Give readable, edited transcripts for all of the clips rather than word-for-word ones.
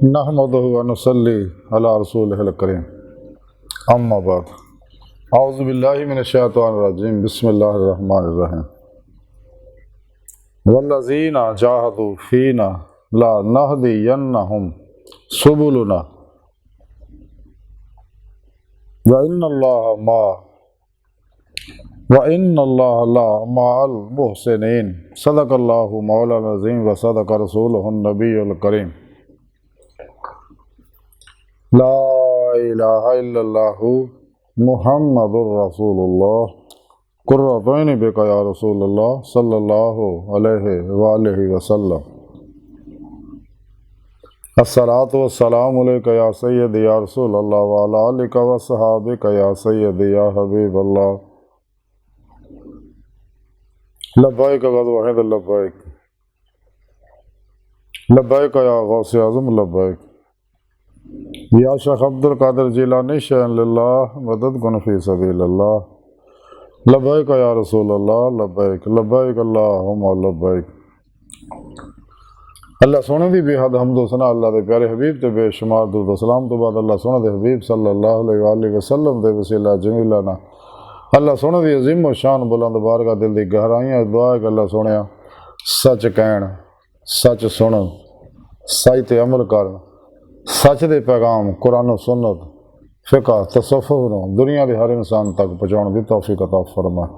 नहमदुहु व नुसल्ली अला रसूलिहिल करीम अम्मा बाद औज़ु बिल्लाहि मिनश शैतानिर रजीम बिस्मिल्लाहिर रहमानिर रहीम वल्लज़ीना जाहदू फ़ीना ला नहदियन्नहुम सुबुलना व इन्नल्लाह ला मअल मुहसिनीन सदक़ल्लाहु मौलाना अज़ीम व सदक़ रसूलुहुन नबियुल करीम ला इलाहा इल्लल्लाहु मुहम्मदुर रसूलुल्लाह कुर्रतु ऐनी बिका या रसूलल्लाह सल्लल्लाहु अलैहि व आलिहि वसल्लम अस्सलातु वस्सलामु अलैका या सय्यदी या रसूलल्लाह व अला आलिका व सहाबिका या सय्यदी या हबीबल्लाह लब्बैक वदुहिद लब्बैक लब्बैक या गौसे आज़म लब्बैक या शेख अब्दुल कादिर जिलानी शैन लिल्लाह मदद कुन फी सबीलिल्लाह लब्बैक या रसूलल्लाह लब्बैक लब्बैक अल्लाहुम्मा लब्बैक। अल्लाह सोने दी बेहद हम्दो सना अल्लाह दे प्यारे हबीब ते बेशुमार दुरूद सलाम तो बाद अल्लाह सोने दे हबीब सल्लल्लाहु अलैहि वसल्लम दे वसीला जमीला ना अल्लाह सोने दी अजीम व शान बुलंद बारगाह दिल दी गहराइयां दुआ है कि अल्लाह सोने सच कहण सच सुन सच ते अमल कर सच दे पैगाम कुरान सुन्नत फिका तसव्वुफ नूं दुनिया के हर इंसान तक पहुँचाने की तौफीक अता फरमाए।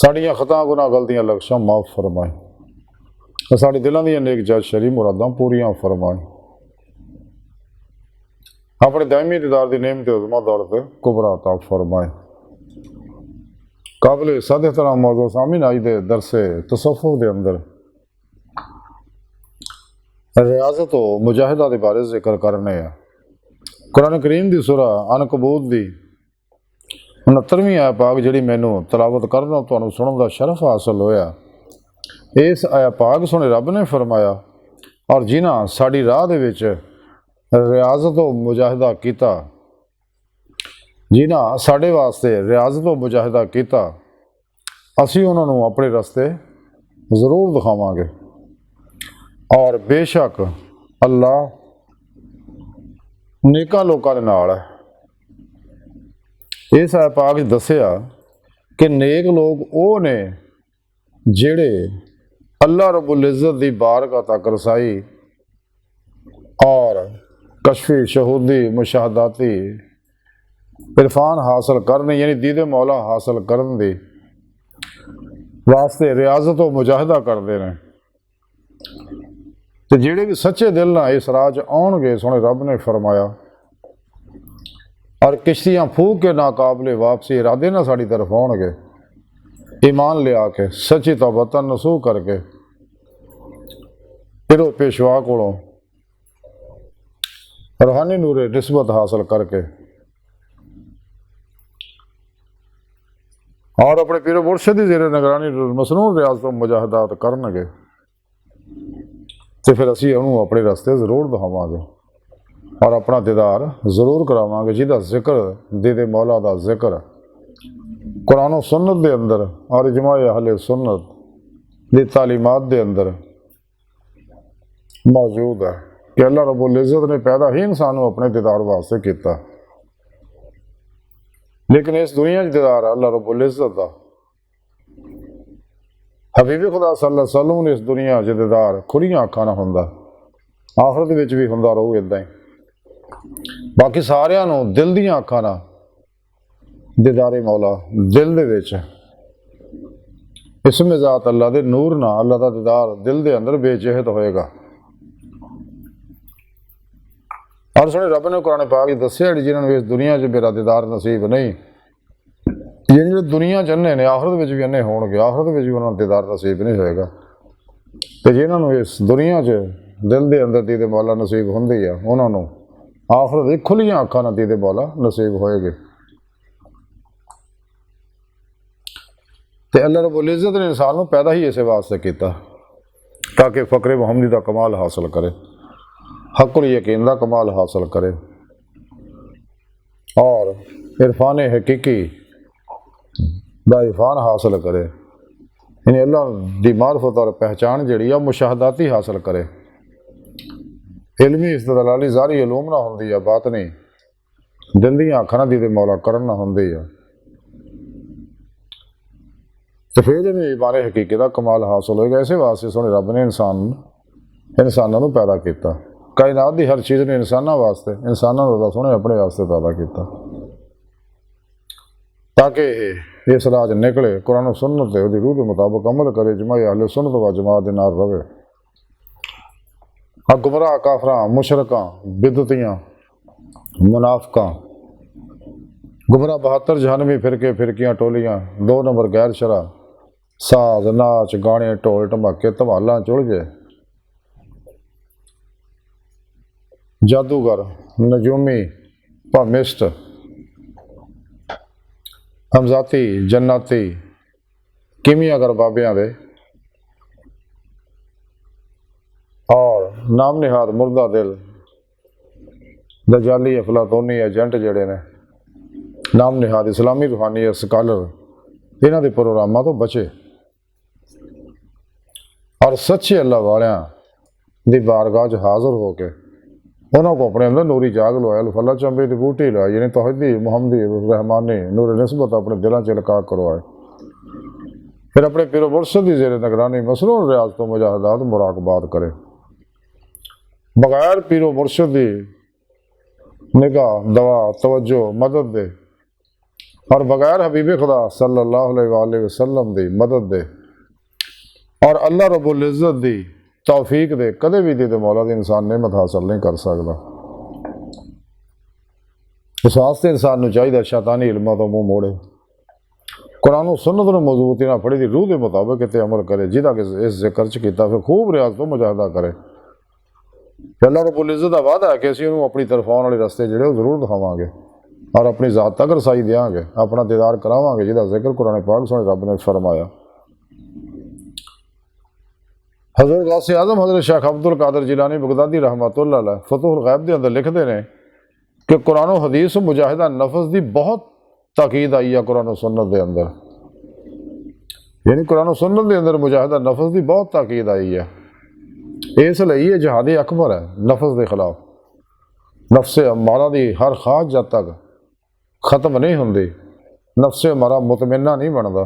साड़ियाँ खता गुनाह गलतियां लक्ष्यां माफ़ फरमाए। साड़ी दिलों दी नेक जायज़ शरी मुरादां पूरियां फरमाए। अपने दायमी दीदार की नेमत उज़मा दौलत कुबरा अता फरमाए। काबिल सादे तरह मौजू सामीन आई दे दरसे तसव्वुफ दे अंदर रियाजत व मुजाहिदा के बारे जिक्र करने हैं। कुरान करीम की सूरा अनकबूत की 69वीं आया पाक जी मैनू तलावत करना तो सुनने का शरफ हासिल होया। इस आया पाक सुने रब ने फरमाया और जिन्हें साड़ी राह दे विच रियाजत व मुजाहिदा किया जिन्हें साढ़े वास्ते रियाजत व मुजाहिदा किया असी उन्होंने अपने रस्ते जरूर दिखावांगे और बेशक अल्लाह नेकां लोकां दे नाल है। इस आया पाक दसिया कि नेक लोग वो ने जिहड़े अल्लाह रब्बुल इज़्ज़त दी बारगाह तक रसाई और कशफी शहूदी मुशाहदाती इरफान हासिल करने यानी दीदे मौला हासिल करन दी वास्ते रियाजत व मुजाहिदा करते हैं। तो जिहड़े भी सच्चे दिल ना इस राज आउणगे सोने रब ने फरमाया और किश्तियां फूक के नाकाबले वापसी इरादे ना साड़ी तरफ आउणगे ईमान लिया के सच्ची तौबतन नसूह करके फिर वो पेशवा कोलों रूहानी नूरे निस्बत हासिल करके और अपने पीरो मुर्शिद की ज़ेरे निगरानी मसनून रियाजत मुजाहिदात करनगे तो फिर असी उन्होंने अपने रस्ते जरूर दिखावांगे और अपना दीदार जरूर करावांगे जिहदा जिक्र दीदे मौला का जिक्र कुरान सुन्नत के अंदर और इजमा अहले सुन्नत की तालीमात के अंदर मौजूद है कि अल्लाह रब्बुल इज़्ज़त ने पैदा ही इंसान को अपने दीदार वास्ते किया। लेकिन इस दुनिया च दीदार अल्लाह रब्बुल इज़्ज़त का हबीबी खुदा सल्लल्लाहु अलैहि वसल्लम ने इस दुनिया च दीदार खुलियां अखां नाल हुंदा आखिरत विच भी हुंदा रहू इदां ही। बाकी सारियां नूं दिल दीयां अखां नाल दीदारे मौला दिल दे विच इसमें ज़ात अल्लाह दे नूर नाल अल्लाह दा दीदार दिल दे अंदर बेजहत होएगा। और सुने रब ने कुरान पाक दस्सिया जिन्होंने इस दुनिया च मेरा दीदार नसीब नहीं जिन्हें दुनिया चन्ने ने आखिरत में भी अन्ने होणगे आखिरत में भी उन्होंने दीदार नसीब नहीं होएगा। तो जिन्होंने इस दुनिया च दिल के अंदर दीदे मौला नसीब होंदी है उन्होंने आखिरत एक खुलियां अखां नाल दीदे मौला नसीब होएगे। तो अल्लाह रब्बुल इज़्ज़त ने इंसान को पैदा ही इस वास्ते किया ताकि फ़क्रे मुहम्मदी का कमाल हासिल करे हक़ुल यकीन का कमाल हासिल करे और इरफान हकीकी दा इरफान हासिल करे यानी अल्लाह की मार्फत और पहचान जी मुशाहदाती हासिल करे। इलमी इस्तदलाली ज़ारी इलूम ना होंदी है, बात नहीं दिल दी अखां दी ते मौला करन ना होंदी है। तो फिर इन्हें ईमान हकीकी का कमाल हासिल होएगा। इसे वास्ते सोने रब ने इंसानों को पैदा किया, कायनात की हर चीज़ ने इंसानों वास्ते, इंसानों को सोने अपने वास्ते पैदा किया ताकि इस राज निकले, कुरान सुन्नत दे रूह के मुताबिक अमल करे, जमाए अहले सुन्नत व जमात के नाल रवे। गुमराह काफरां मुशरकां बिदतियां मुनाफिकां गुमराह 72 जहानवी फिरके फिरकियां टोलियां 2 नंबर गैर शरा साज नाच गाने ढोल ढमाके धमालां चुलझे जादूगर नजूमी भमिस्ट हमजाती जन्नती किमियागर बाबियां दे और नाम निहाद मुर्दा दिल दजाली अफलातूनी एजेंट जड़े ने नाम निहाद इस्लामी रूहानी स्कॉलर इन्हां दे प्रोग्रामां तो बचे और सच्चे अल्लाह वालियां दी बारगाह च हाज़र होके उन्होंने को अपने अंदर नूरी जाग लवाया, फला चंबे की बूटी लवाई, यानी तौहीदी मुहम्मदी रहमानी नूर निस्बत अपने दिलों च लका करवाए। फिर अपने पीरो मुर्शद की ज़ेर निगरानी मसरूर रियाज तो मुजाहिदात मुराकबात करे। बगैर पीरो मुर्शद की निगाह दवा तवज्जो मदद दे और बगैर हबीब खुदा सल्लल्लाहु अलैहि वसल्लम की मदद दे और अल्लाह रब्बुल इज़्ज़त की तौफीक दे कदे भी दे मौला दी इंसान नेमत हासिल नहीं कर सकता। इस वास्ते इंसान को चाहिए शैतानी इल्मां तो मुँह मोड़े, कुरान सुन्नत ने मजबूती ना फड़ी दी रूह के मुताबिक इतने अमल करे, जिदा कि इस जिक्र च किया फिर खूब रियाज तो मुजाहिदा करे। अल्लाह रब्बुल इज़्ज़त का वादा है कि असीं उहनूं अपनी तरफ आने वाले रस्ते जिहड़े जरूर दिखावांगे और अपनी ज़ात तक रसाई देंगे, अपना दीदार करावांगे, जिहदा जिक्र कुरान पाक सोहणे रब ने फरमाया। हज़रत गौसे आज़म हज़रत शेख अब्दुल कादिर जिलानी बगदादी रहमतुल्लाह अलैह फतहुल गैब के अंदर लिखते हैं कि कुरान हदीस मुजाहिदा नफस की बहुत ताकीद आई है कुरान सुन्नत के अंदर, यानी कुरान सुन्नत के अंदर मुजाहिदा नफस की बहुत ताकीद आई है। इसलिए ये जहाद अकबर है नफस के खिलाफ। नफ्स अम्मारा की हर ख्वाहिश जब तक खत्म नहीं होंगी, नफ्स अम्मारा मुतमन्ना नहीं बनता,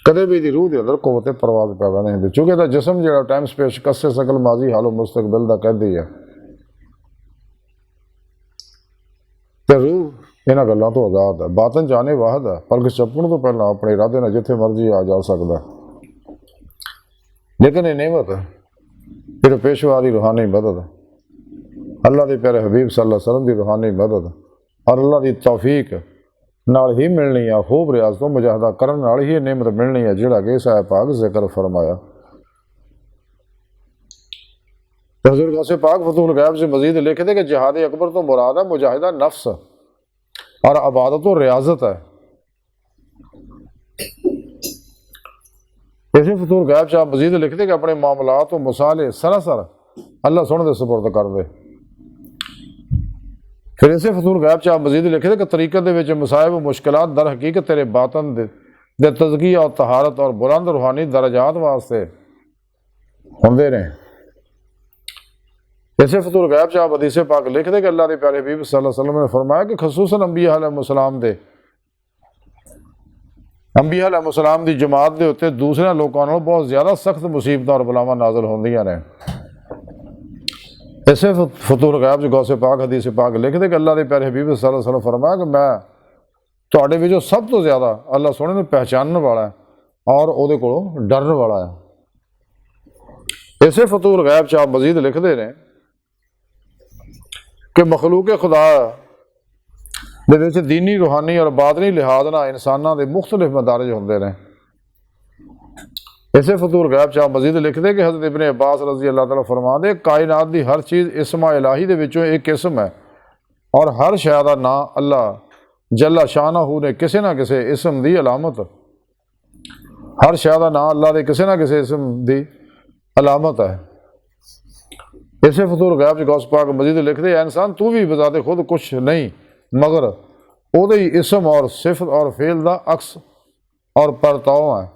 कदे भी रूह के अंदर कुव्वत परवाज पैदा नहीं होती, चूँकि इसका जिसम जो टाइम स्पेस कस्से सकल माजी हालो मुस्तकबिल का कहती है, तो रूह इन्होंने गलों तो आज़ाद है, बातन जाने वाहद है, पलक चपण तो पहला अपने इरादे ने जिथे मर्जी आ जा सकता है। लेकिन ये नेमत है फिर पेशवा की रूहानी मदद, अल्लाह के प्यारे हबीब सल्लल्लाहु अलैहि वसल्लम की रूहानी मदद और अल्लाह की तौफीक नाल ही मिलनी है। खूब रियाज तो मुजाहिदा करन नाल ही नेमत मिलनी है, जिहड़ा कि साहिब पाक जिक्र फरमाया। हज़रत गौसे पाक फतहुल गैब से मजीद लिख दे कि जिहाद अकबर तो मुराद है मुजाहिदा नफ्स और इबादत और रियाजत है। इसे फतहुल गैब से आप मजीद लिख दे कि अपने मामलात और मसाले सरासर अल्लाह सोहणे दे सुपुर्द कर दे। फिर इसे फतहुल गैब च आप मजीद लिखे कि तरीक़त दे विच मसाइब मुश्किलात दर हकीकत तेरे बातन दे तज़किया और तहारत और बुलंद रूहानी दरजात वास्ते होंदे ने। इसे फतहुल गैब च आप हदीस पाक लिख दे कि अल्लाह के प्यारे हबीब सल्लल्लाहु अलैहि वसल्लम ने फरमाया कि खसूसन अंबिया अलैहिस्सलाम दी जमात के उत्ते दूसरे लोगों नालों बहुत ज़्यादा सख्त मुसीबत और बलावां नाज़िल होंदियां ने। इसे फतहुल गैब गौसे पाक हदीस पाक लिख दे कि अल्लाह के प्यारे हबीब सल्लल्लाहु अलैहि वसल्लम फरमाया कि मैं तुहाडे विचों सब तो ज़्यादा अल्लाह सोहणे नूं पहचानने वाला है और उहदे कोलों डरन वाला है। इसे फतहुल गैब च आप मजीद लिखते हैं कि मखलूक खुदा दे विच दीनी रूहानी और बादनी लिहाज नाल इंसानां दे मुख्तलिफ मदारज होंदे ने। इसे फतहुल गैब च आप मजीद लिखते कि हज़रत इब्ने अब्बास रज़ी अल्लाह तआला फरमा दे कायनात की हर चीज़ इस्मा इलाही दे विचों एक किस्म है और हर शय दा नां अल्लाह जल्ला शानहू ने किसी ना किसी इस्म की अलामत, हर शय दा नां अल्लाह के किसी ना किसी इस्म की अलामत है। इसे फतहुल गैब च गौस पाक मजीद लिखते इंसान तू भी बजाते खुद कुछ नहीं मगर उहदे ही इस्म और सिफत और फेल दा अक्स और परताव है।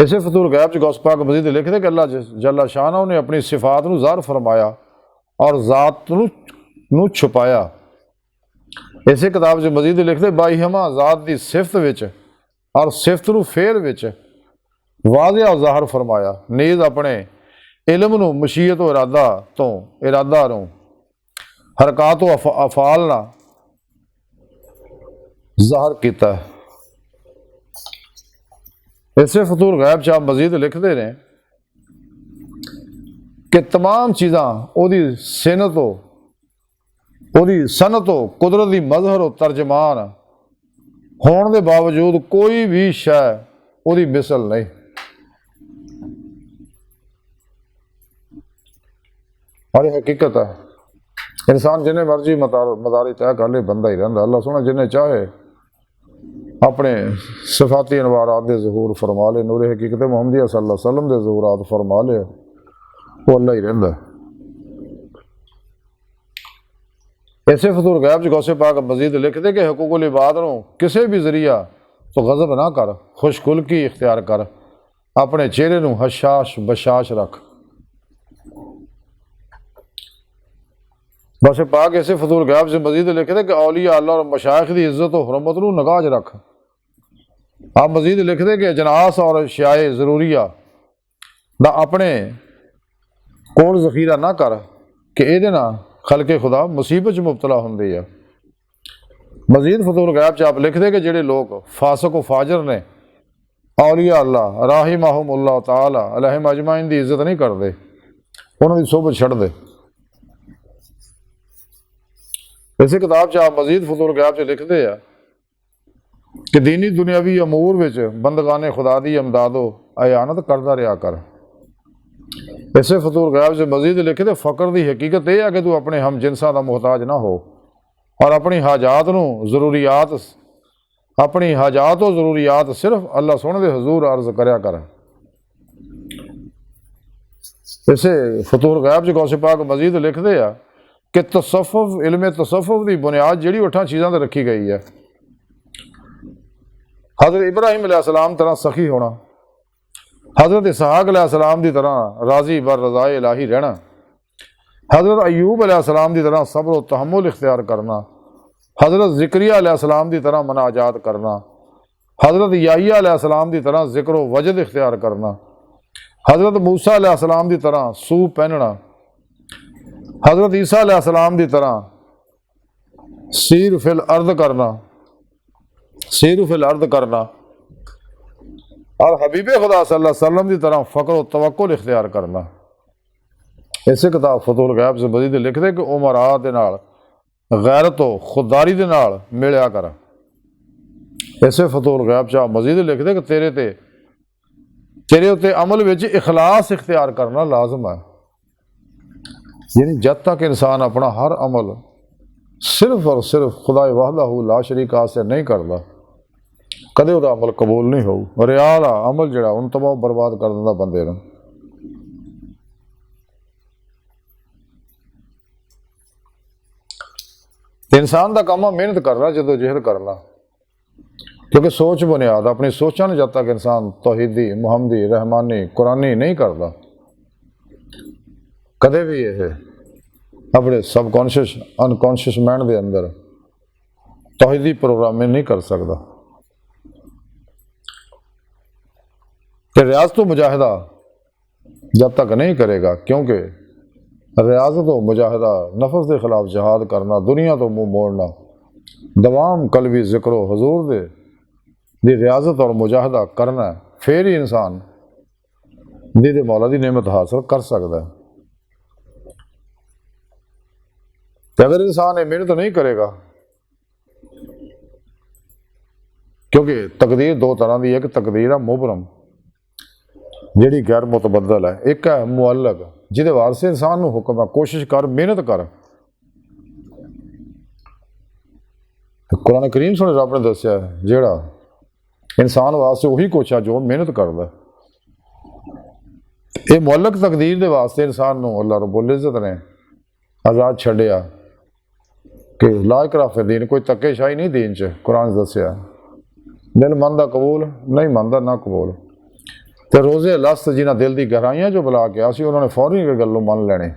इसे फतूल गैब च गौस पाक मजीद लिखते कि अल्लाह जल्ला शाह ने अपनी सिफात नूं ज़ाहिर फरमाया और ज़ात नूं छुपाया। इसे किताब च मजीद लिखते बाईहमा ज़ात की सिफत विच और सिफत नूं फेल विच वाज़िया ज़ाहिर फरमाया। नीज़ अपने इलम नूं मशीयत इरादा नूं हरकात अफाल ना ज़ाहिर किया। इसे फतूल गैब च आप मजीद लिखते हैं कि तमाम चीज़ां ओदी सिनत ओदी सनत कुदरत की मजहर तर्जमान होने के बावजूद कोई भी शै ओदी मिसल नहीं। और ये हकीकत है। इंसान जिन्हें मर्जी मदारी तय कर ले बंदा ही रहा। अल्लाह सोना जिन्हें चाहे अपने सिफाती अनवारात दे ज़हूर फरमा ले, नूर हकीकत मुहम्मदिया सल्लल्लाहु अलैहि वसल्लम दे ज़हूरात फरमा ले, वो अल्लाह ही रहा। ऐसे फतूल गैब च गौसे पाक मजीद लिखते कि हकूकुल इबाद नूं किसी भी जरिया तो गज़ब ना कर, खुशकुलकी इख्तियार कर, अपने चेहरे नूं हशाश बशाश रख। गौसे पाक ऐसे फतूल गैब से मजीद लिखते कि औलिया अल्लाह और मशाइख की इज्जत और हुरमत नूं नगाज रख। आप मजीद लिखते कि अजनास और अशियाए ज़रूरिया दा अपने कोल ज़खीरा ना कर कि इहदे नाल खलके खुदा मुसीबत च मुबतला हुंदी है। मजीद फतूल गैब च आप लिखते कि जिहड़े लोग फासिक व फाजर ने औलिया अल्लाह राहिमहुमुल्लाह ताला अलैहिम अजमाइन की इज्जत नहीं करते, उन्होंने सोबत छड्डदे। इस किताब च आप मजीद फतूल गैब च लिखते हैं कि दीनी दुनियावी अमूर विच बंदगाने खुदा की अमदादो अयानत करता रहा कर। इसे फतूल गैब से मजीद लिखते फ़क्र की हकीकत यह है कि तू अपने हम जिनसा का मुहताज ना हो और अपनी हाजात ज़रूरियात सिर्फ अल्लाह सोने दे हजूर अर्ज करया कर। इसे फतूल गैब च गौसे पाक मजीद लिखते हैं कि तसव्वुफ इल्म तसव्वुफ की बुनियाद जिहड़ी 8 चीज़ों पर रखी गई है। हज़रत इब्राहिम अलैहिस्सलाम तरह सखी होना, हज़रत इसहाक अलैहिस्सलाम की तरह राजी बर रज़ाए इलाही रहना, हज़रत अयूब अलैहिस्सलाम की तरह सब्र व तहम्मुल इख्तियार करना, हज़रत ज़िक्रिया अलैहिस्सलाम की तरह मनाजात करना, हज़रत याहिया अलैहिस्सलाम की तरह ज़िक्र व वजद इख्तियार करना, हज़रत मूसा अलैहिस्सलाम की तरह सूह पहनना, हज़रत ईसा अलैहिस्सलाम की तरह सीर फिल अर्द करना और हबीब खुदा सल्लल्लाहु अलैहि वसल्लम की तरह फ़क्र व तवक्कुल इख्तियार करना। इसे किताब फतूल गैब से मजीद लिखते कि उमरा दे नाल गैरत व खुददारी दे नाल मिलिया कर। इसे फतूल गैब च मजीद लिखते कि तेरे उत्ते अमल विच इखलास इख्तियार करना लाजम है। यानी जब तक इंसान अपना हर अमल सिर्फ और सिर्फ खुदा वहदहू ला शरीक से नहीं करता, कदे वह अमल कबूल नहीं हो। रिया दा अमल जिहड़ा उन तबाह बर्बाद कर दिंदा बंदे नूं। इंसान का काम है मेहनत करना, जदोजहद करना, क्योंकि सोच बुनियाद अपनी सोचा ने जब तक इंसान तौहीदी मुहम्मदी रहमानी कुरानी नहीं करता, कदे भी यह अपने सबकॉन्शियस अनकॉन्शियस माइंड के अंदर तौहीदी प्रोग्रामिंग नहीं कर सकता। कि रियाजत व मुजाहिदा जब तक नहीं करेगा, क्योंकि रियाजत व मुजाहिदा नफ्स के खिलाफ जहाद करना, दुनिया तो मुँह मोड़ना, दवाम कलबी जिक्र हजूर दी रियाजत और मुजाहिदा करना, फिर ही इंसान दीद मौला की नेमत हासिल कर सकता है। तो अगर इंसान ये मेहनत नहीं करेगा, क्योंकि तकदीर दो तरह की, एक तकदीर है मुबरम जिहड़ी गैर मुतबदल है, एक है मुअल्लक जिहदे वास्ते इंसान नूं हुक्म है कोशिश कर मेहनत कर। कुरान करीम सुने रब ने दस्या जिहड़ा इंसान वास्ते वही कुछ है जो मेहनत करता है। ये मुअल्लक तकदीर के वास्ते इंसान नूं अल्लाह रब्बुल इज़्ज़त ने आज़ाद छड्डिया कि ला इकराह फिद दीन, कोई धक्केशाही नहीं दीन च। कुरान दस्या दिल मनदा कबूल, नहीं मनदा ना कबूल। ਤੇ ਰੋਜ਼ੇ ਲਸਤ ਜਿਨ੍ਹਾਂ ਦਿਲ ਦੀ ਗਹਿਰਾਈਆਂ 'ਚੋਂ ਬੁਲਾ ਕੇ ਅਸੀਂ ਉਹਨਾਂ ਨੇ ਫੌਰੀ ਇਹ ਗੱਲੋਂ ਮੰਨ ਲੈਣੇ।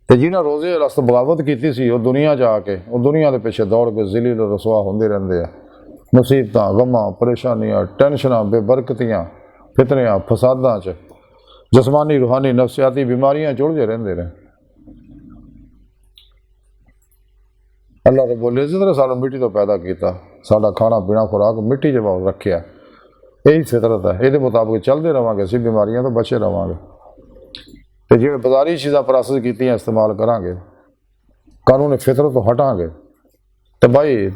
ਤੇ ਜਿਨ੍ਹਾਂ ਰੋਜ਼ੇ ਲਸਤ ਬਗਾਵਤ ਕੀਤੀ ਸੀ ਉਹ ਦੁਨੀਆ 'ਚ ਆ ਕੇ ਉਹ ਦੁਨੀਆ ਦੇ ਪਿੱਛੇ ਦੌੜ ਕੇ ਜ਼ਿਲੀਲ ਰਸਵਾ ਹੁੰਦੇ ਰਹਿੰਦੇ ਆ। ਮੁਸੀਬਤਾਂ, ਗਮਾਂ, ਪਰੇਸ਼ਾਨੀਆਂ, ਟੈਨਸ਼ਨਾਂ, ਬੇਬਰਕਤੀਆਂ, ਫਿਤਰਿਆਂ, ਫਸਾਦਾਂ 'ਚ ਜਿਸਮਾਨੀ, ਰੂਹਾਨੀ, ਨਫਸਿਆਤੀ ਬਿਮਾਰੀਆਂ 'ਚ ਉਲਝੇ ਰਹਿੰਦੇ ਨੇ। ਅੱਲਾਹ ਰੱਬੁਲ ਇੱਜ਼ਤ ਨੇ ਸਾਨੂੰ ਮਿੱਟੀ ਤੋਂ ਪੈਦਾ ਕੀਤਾ, ਸਾਡਾ ਖਾਣਾ ਪੀਣਾ ਖੁਰਾਕ ਮਿੱਟੀ 'ਚ ਰੱਖਿਆ। ਇਹੀ ਫਿਤਰਤ ਹੈ, ਇਹਦੇ ਮੁਤਾਬਕ ਚੱਲਦੇ ਰਹਾਂਗੇ ਅਸੀਂ ਬਿਮਾਰੀਆਂ ਤੋਂ ਬਚੇ ਰਹਾਂਗੇ। ਤੇ ਜਿਹੜੇ ਬਾਜ਼ਾਰੀ ਚੀਜ਼ਾਂ ਪ੍ਰੋਸੈਸ ਕੀਤੀਆਂ ਇਸਤੇਮਾਲ ਕਰਾਂਗੇ, ਕਾਨੂੰਨ ਫਿਤਰਤ ਤੋਂ ਹਟਾਂਗੇ ਤੇ ਭਾਈ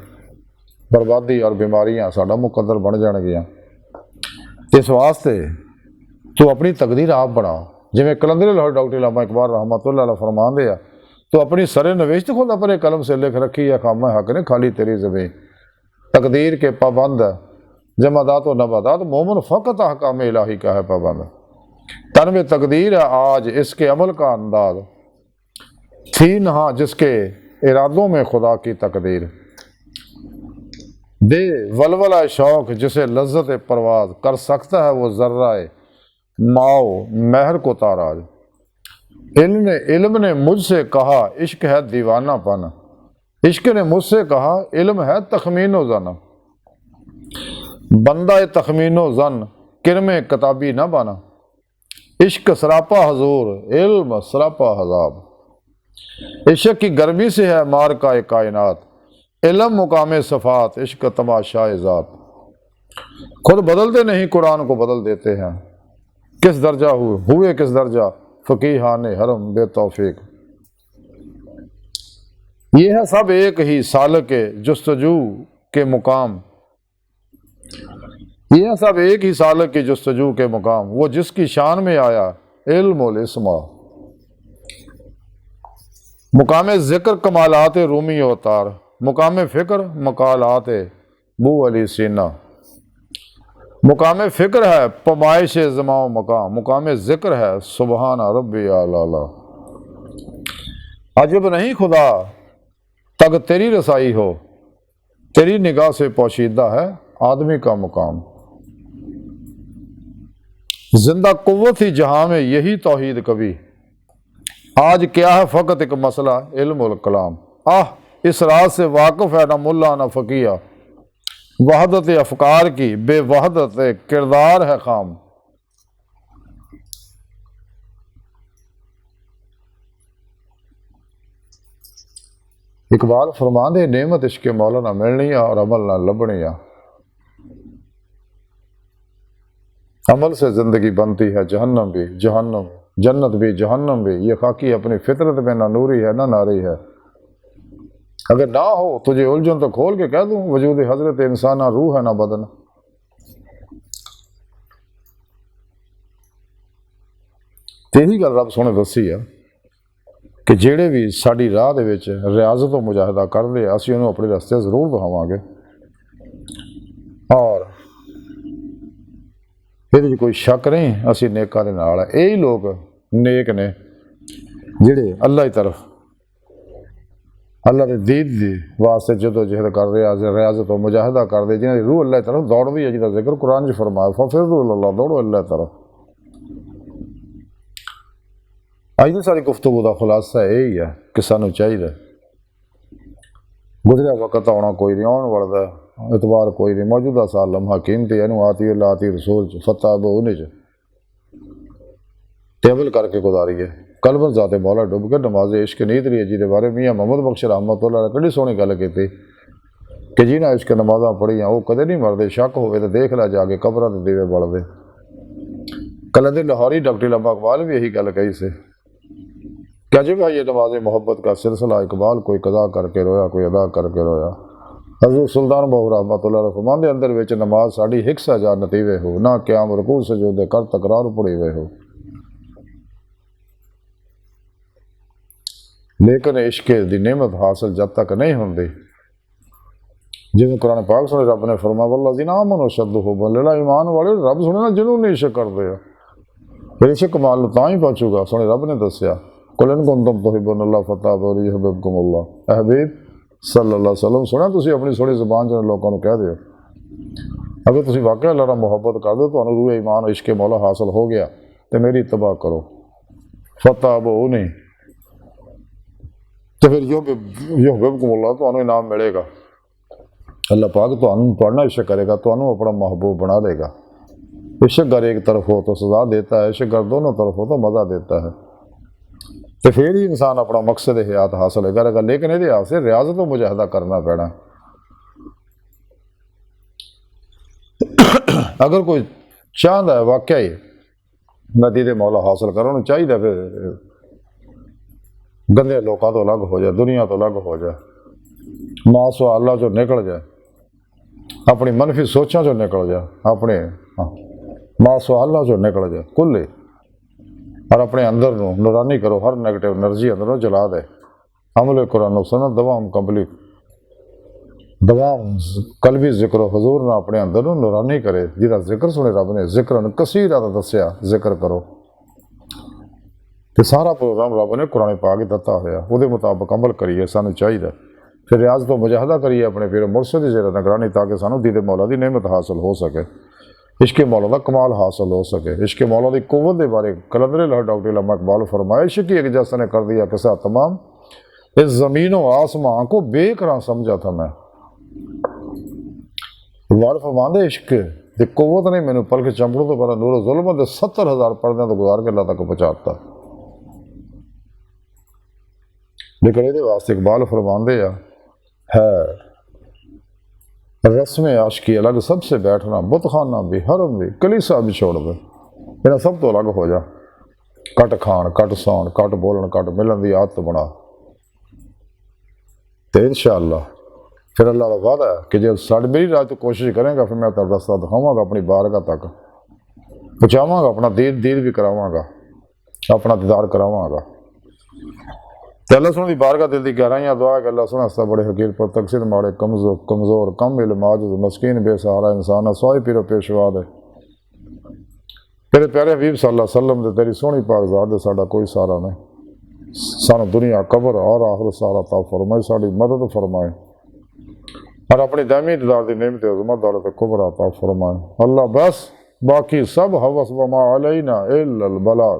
ਬਰਬਾਦੀ ਔਰ ਬਿਮਾਰੀਆਂ ਸਾਡਾ ਮੁਕੱਦਰ ਬਣ ਜਾਣਗੀਆਂ। ਇਸ ਵਾਸਤੇ ਤੂੰ ਆਪਣੀ ਤਕਦੀਰ ਆਪ ਬਣਾ। ਜਿਵੇਂ कलंदर लाहौर डॉक्टर अल्लामा इकबाल रहमतुल्लाह अलैह फरमाते हैं, तो अपनी सरे नवेश्त खुद अपने कलम से लिख रखी है, खामा हक ने खाली तेरी ज़मीं। तकदीर के पाबंद है जमादात व नबादात, मोमन फ़कत अहकाम इलाही का है पाबंद। तन में तकदीर है आज इसके अमल का अंदाज, थी नहा जिसके इरादों में खुदा की तकदीर। दे वलवला शौक जिसे लज्जत परवाज, कर सकता है वो ज़र्राए माओ महर को ताराज। इल्म ने मुझसे कहा इश्क है दीवानापन, इश्क ने मुझसे कहा इल्म है तखमीनो जन। बंदा तखमीनो जन किरमे किताबी न बना, इश्क सरापा हजूर इल्म सरापा हजाब। इश्क की गर्मी से है मार का कायनात, इल्म मुकाम सफ़ात इश्क तमाशाए ज़ात। खुद बदलते नहीं कुरान को बदल देते हैं, किस दर्जा हुए किस दर्जा फ़कीहान हरम बेतौफीक। ये है सब एक ही साल के जुस्तजू के मुकाम, ये है सब एक ही साल की जुस्तजू के मुकाम। वो जिसकी शान में आया इल्मुल इस्मा, मुकाम ज़िक्र कमालात रूमी अवतार, मुकाम फ़िक्र मकालात बू अली सीना। मुकाम फ़िक्र है पमाइश ज़माओ मकाम, मुकाम ज़िक्र है सुबहान रब्बी आला। अजब नहीं खुदा तक तेरी रसाई हो, तेरी निगाह से पोशीदा है आदमी का मुकाम। जिंदा कुव्वत ही जहां में यही तौहीद कभी, आज क्या है फ़कत एक मसला इल्मुल कलाम। आह इस राज से वाकिफ़ है ना मुल्ला ना फ़कीया, वहदत अफ़कार की बेवहदत किरदार है खाम। इकबाल फरमाते नेमत इश्क़ मौला ना मिलनी और अमल ना लभनी। अमल से ज़िंदगी बनती है जहन्नम भी जहन्नम, जन्नत भी जहन्नम भी। ये खाकी अपनी फितरत में ना नूरी है ना नारी है। अगर ना हो तुझे उलझन तो खोल के कह दूं, वजूद हजरत इंसान ना रूह है ना बदन। यही गल रब सोने दसी है कि जेड़े भी साड़ी राह दे विच रियाजत और मुजाहिदा करते असीं उन्होंने अपने रस्ते जरूर बहावांगे। और ये कोई शक नहीं, असीं नेकां दे नाल है। यही लोग नेक ने जेड़े अल्लाह की तरफ अल्लाह के दीद दी वास्ते जदोजहद कर रहे, रियाजत और मुजाहिदा करते, जिन्हें रूह अल्लाह की तरफ दौड़ती है, जिसका जिक्र कुरान च फरमाया फफिरु इलल्लाह, दौड़ो अल्लाह की तरफ। अज की सारी गुफ्तगू का खुलासा यही है कि सानू चाहिए गुजरिया वक्त आना कोई नहीं, आने वाला इतबार कोई नहीं, मौजूदा साल लम्हा कीमती, इनू आती अल्लाह आती रसूल फतह उन्हें टेबल करके गुजारिए। कलबन ज़ाते मौला डुब के नमाज इश्क नीत रही है, जिहदे बारे मियाँ मोहम्मद बख्श रहमतुल्लाह ने कड़ी सोहनी गल की कि जिन्हें इश्क नमाज़ां पढ़ियां वो कदे नहीं मरदे, शक होवे तो देख लै जाके कबरां दे दीवे बलदे। कलंदर लाहौरी डॉक्टर अल्लामा इकबाल भी यही गल कही से कि अजब है ये नमाज मोहब्बत का सिलसिला, इकबाल कोई कदा करके रोया कोई अदा करके रोया। हज़रत सुल्तान बाहू रहमतुल्लाह अलैह फरमांदे अंदर विच नमाज साड़ी हिक्स है जा नतीवे हो, ना क्याम रुकू सजूदे कर तकरार पढ़ीवे हो। लेकिन इश्क की नेमत हासिल जब तक नहीं होंदी, जिवें कुरान पाक सुने रब ने फरमाया वल्लज़ीना आमनू अशद्दु हुब्बन लिल्लाह, ईमान वाले रब सुने ना जिन्होंने इश्क करते हैं फिर इश्क कमाल तां ही पहुँचूगा। सुने रब ने दसिया कुल इन कुंतुम तुहिब्बूनल्लाह फत्तबिऊनी युहब्बिबकुमुल्लाह सल्लल्लाहु अलैहि वसल्लम। सुना तुसीं अपनी थोड़ी ज़ुबान च लोगों को कह दिओ अगर तुसीं वाकई अल्लाह नाल मुहब्बत करदे हो, तुहानूं रूह ईमान इश्क मौला हासिल हो गया तो मेरी इत्तबा करो, फत्ताबऊनी, तो फिर युहब्बकुमुल्लाह, तुहानूं इनाम मिलेगा। अल्लाह पाक तुहानूं तुहाडा इश्क करेगा, तुहानूं अपना महबूब बना लेगा। इश्क अगर एक तरफ हो तो सजा देता है, इश्क अगर दोनों तरफ हो तो मज़ा देता है। तो फिर ही इंसान अपना मकसद हयात हासिल करेगा। लेकिन ये वास्ते रियाजत तो मुजाहदा करना पैना। अगर कोई चाहता है वाकई मैं दीदे मौला हासिल करा, उन्हें चाहिए फिर गंदे लोगों तो अलग हो जाए, दुनिया तो अलग हो जाए, मासवा अल्लाह जो निकल जाए, अपनी मनफी सोचों जो निकल जाए, अपने मासवा अल्लाह जो निकल जाए कुल्ले, और अपने अंदर नूरानी करो, हर नेगेटिव एनर्जी अंदरों जला दे। अमल कुरान सुन्नत दवाम कंप्लीट, दवाम कलबी जिक्र हजूर ना अपने अंदर नूरानी करे। जिहदा जिक्र सुने रब ने, जिक्र कसीरा दा दस्या, जिक्र करो। तो सारा प्रोग्राम रब ने कुरान पाक दिता होया, वो मुताबिक अमल करिए, सानू चाहिए। फिर रियाज तो मुजाहदा करिए अपने पीर मुर्शद की ज़ेर निगरानी, ताकि सानू दीदे मौला की नेमत हासिल हो सके, इश्क मौला का कमाल हासिल हो सके। इश्क मौला की कुव्वत के बारे कलंदर लाहौर डॉक्टर अल्लामा इकबाल फरमाया, इश्क ही एक जैसा ने कर दिया किसा तमाम, इस ज़मीनों आसमां को बेकरां समझा था मैं। इकबाल फरमाते इश्क की कुव्वत ने मैंने पल के चंपड़ों तो पर नूर जुल्म 70,000 पर्दे तो गुजार के अल्लाह तक पहुँचाता। लेकिन ये वास्ते इकबाल फरमाते है रस्म आशिकी अलग, सबसे बैठना, बुतखाना भी, हरम भी, कलीसा भी छोड़ दे, इन्हें सब तो अलग हो जा। कट खान, कट सौन, कट बोलन, कट मिलन की आदत बना। तो इंशाअल्लाह फिर अल्लाह का वादा है कि जो साड़ी मेरी रात तो कोशिश करेंगे, फिर मैं तेरा रास्ता दिखावागा, अपनी बारगाह तक पहुँचावागा, अपना दीद भी करावागा, अपना दीदार करावागा। तो अल्लाह सुन दी बारगाह दिल की गहराइयाँ दुआ कि अल्लाह सुना बड़े हकीर पर तकसीर माड़े कमज़ोर कम इल्म आजिज़ मस्कीन बेसहारा इंसान सोए पीरो पेशवा दे। तेरे प्यारे हबीब सल्लल्लाहु अलैहि वसल्लम दे तेरी सोहनी पाक ज़ात दे साडा कोई सहारा नहीं। सानू दुनिया कबर और आखिरत सहारा ता फरमाए, साड़ी मदद फरमाए, और अपनी दामी दीदार दी नेमत अज़मत दौलत कुबरा ता फरमाए। अल्लाह बस बाकी सब हवस व मा अलैना इल्लल बलाग।